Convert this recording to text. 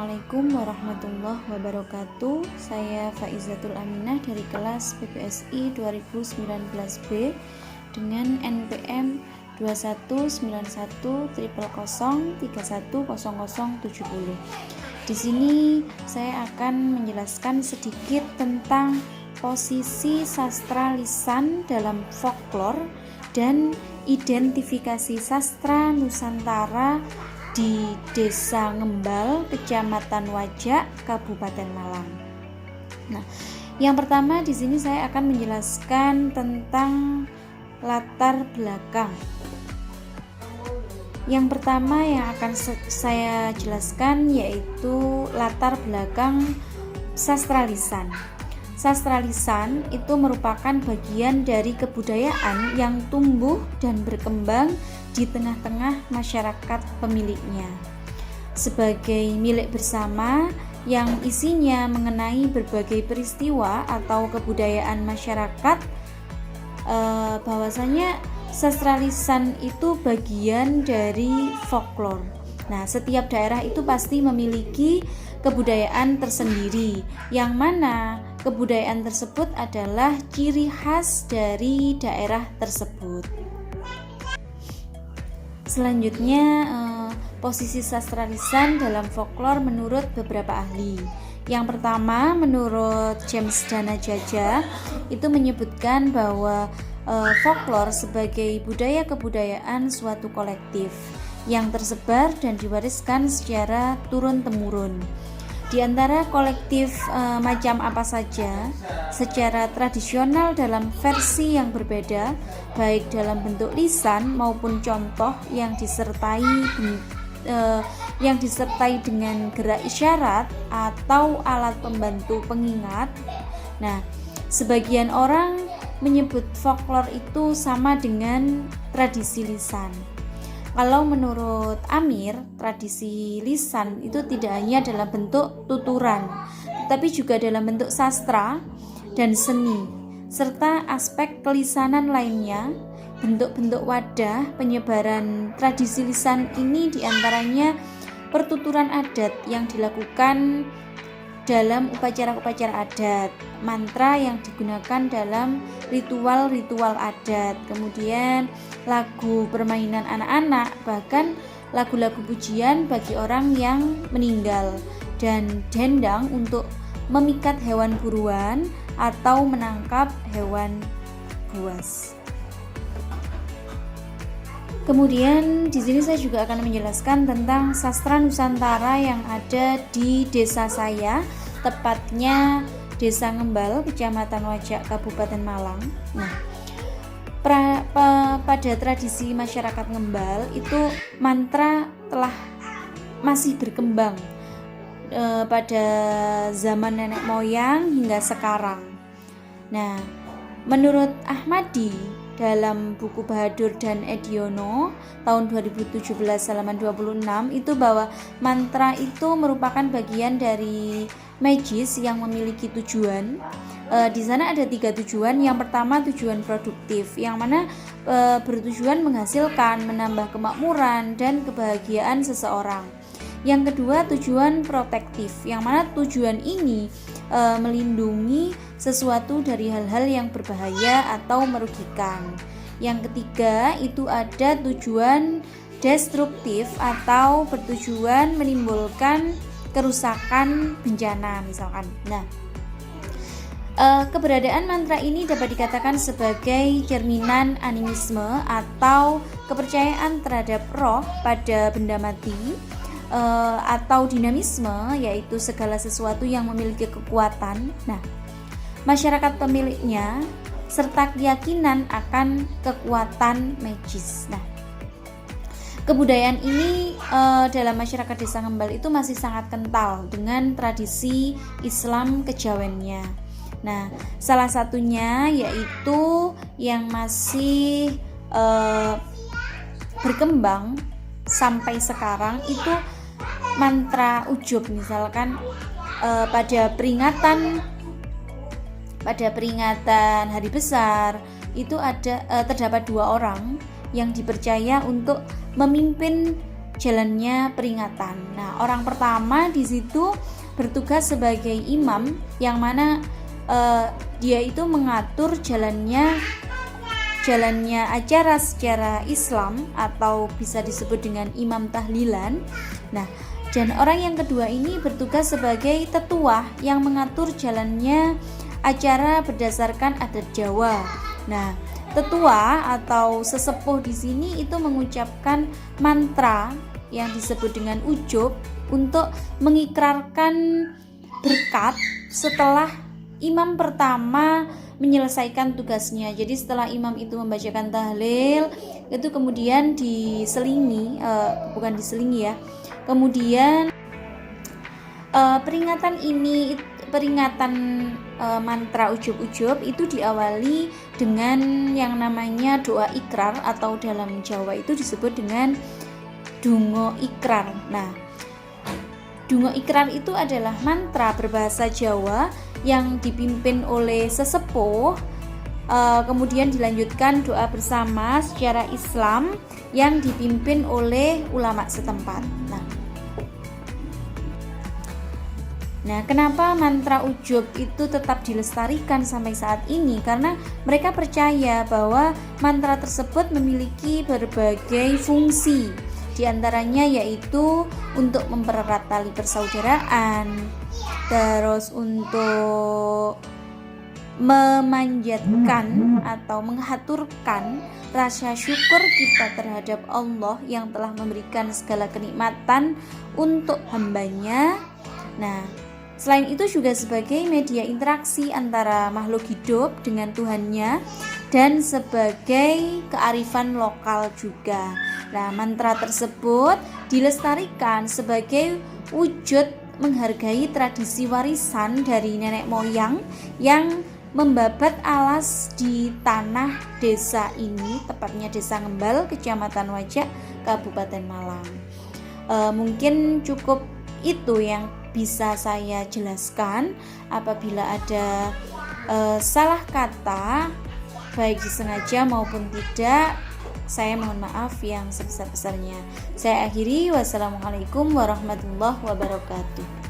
Assalamualaikum warahmatullahi wabarakatuh. Saya Faizatul Aminah dari kelas PPSI 2019B dengan NPM 219100031070. Di sini saya akan menjelaskan sedikit tentang posisi sastra lisan dalam folklore dan identifikasi sastra Nusantara di Desa Ngembal, Kecamatan Wajak, Kabupaten Malang. Nah, yang pertama di sini saya akan menjelaskan tentang latar belakang. Yang pertama yang akan saya jelaskan yaitu latar belakang sastra lisan. Sastra lisan itu merupakan bagian dari kebudayaan yang tumbuh dan berkembang di tengah-tengah masyarakat pemiliknya sebagai milik bersama yang isinya mengenai berbagai peristiwa atau kebudayaan masyarakat. Bahwasanya sastra lisan itu bagian dari folklore. Nah, setiap daerah itu pasti memiliki kebudayaan tersendiri, yang mana kebudayaan tersebut adalah ciri khas dari daerah tersebut. Selanjutnya, posisi sastra lisan dalam folklore menurut beberapa ahli. Yang pertama, menurut James Dana Jaja, itu menyebutkan bahwa folklore sebagai budaya kebudayaan suatu kolektif yang tersebar dan diwariskan secara turun-temurun. Di antara kolektif macam apa saja, secara tradisional dalam versi yang berbeda, baik dalam bentuk lisan maupun contoh yang disertai dengan gerak isyarat atau alat pembantu pengingat. Nah, sebagian orang menyebut folklore itu sama dengan tradisi lisan. Kalau menurut Amir, tradisi lisan itu tidak hanya dalam bentuk tuturan, tetapi juga dalam bentuk sastra dan seni, serta aspek kelisanan lainnya. Bentuk-bentuk wadah penyebaran tradisi lisan ini diantaranya pertuturan adat yang dilakukan dalam upacara-upacara adat, mantra yang digunakan dalam ritual-ritual adat, kemudian lagu permainan anak-anak, bahkan lagu-lagu pujian bagi orang yang meninggal, dan dendang untuk memikat hewan buruan atau menangkap hewan buas. Kemudian di sini saya juga akan menjelaskan tentang sastra Nusantara yang ada di desa saya, tepatnya Desa Ngembal, Kecamatan Wajak, Kabupaten Malang. Nah, pada tradisi masyarakat Ngembal itu mantra telah masih berkembang pada zaman nenek moyang hingga sekarang. Nah, menurut Ahmadi dalam buku Bahadur dan Ediono tahun 2017 halaman 26 itu bahwa mantra itu merupakan bagian dari magis yang memiliki tujuan. Di sana ada 3 tujuan. Yang pertama tujuan produktif, yang mana bertujuan menghasilkan, menambah kemakmuran dan kebahagiaan seseorang. Yang kedua tujuan protektif, yang mana tujuan ini melindungi sesuatu dari hal-hal yang berbahaya atau merugikan. Yang ketiga itu ada tujuan destruktif atau bertujuan menimbulkan kerusakan, bencana misalkan. Nah, keberadaan mantra ini dapat dikatakan sebagai cerminan animisme atau kepercayaan terhadap roh pada benda mati, atau dinamisme, yaitu segala sesuatu yang memiliki kekuatan. Nah, masyarakat pemiliknya serta keyakinan akan kekuatan magis. Nah, kebudayaan ini dalam masyarakat Desa Ngembal itu masih sangat kental dengan tradisi Islam kejawennya. Nah, salah satunya yaitu yang masih berkembang sampai sekarang itu mantra ujub. Misalkan pada peringatan hari besar itu terdapat 2 orang yang dipercaya untuk memimpin jalannya peringatan. Nah, orang pertama di situ bertugas sebagai imam, yang mana dia itu mengatur jalannya acara secara Islam, atau bisa disebut dengan imam tahlilan. Nah, dan orang yang kedua ini bertugas sebagai tetua yang mengatur jalannya acara berdasarkan adat Jawa. Nah, tetua atau sesepuh di sini itu mengucapkan mantra yang disebut dengan ujub untuk mengikrarkan berkat setelah imam pertama menyelesaikan tugasnya. Jadi setelah imam itu membacakan tahlil, itu kemudian diselingi, kemudian peringatan mantra ujub-ujub itu diawali dengan yang namanya doa ikrar, atau dalam Jawa itu disebut dengan donga ikrar. Nah, donga ikrar itu adalah mantra berbahasa Jawa yang dipimpin oleh sesepuh, kemudian dilanjutkan doa bersama secara Islam yang dipimpin oleh ulama setempat. Nah, kenapa mantra ujub itu tetap dilestarikan sampai saat ini? Karena mereka percaya bahwa mantra tersebut memiliki berbagai fungsi. Di antaranya yaitu untuk mempererat tali persaudaraan, terus untuk memanjatkan atau menghaturkan rasa syukur kita terhadap Allah yang telah memberikan segala kenikmatan untuk hambanya. Nah, selain itu juga sebagai media interaksi antara makhluk hidup dengan Tuhannya, dan sebagai kearifan lokal juga. Nah, mantra tersebut dilestarikan sebagai wujud menghargai tradisi warisan dari nenek moyang yang membabat alas di tanah desa ini, tepatnya Desa Ngembal, Kecamatan Wajak, Kabupaten Malang. Mungkin cukup itu yang bisa saya jelaskan. Apabila ada salah kata, baik disengaja maupun tidak, saya mohon maaf yang sebesar-besarnya. Saya akhiri, wassalamualaikum warahmatullahi wabarakatuh.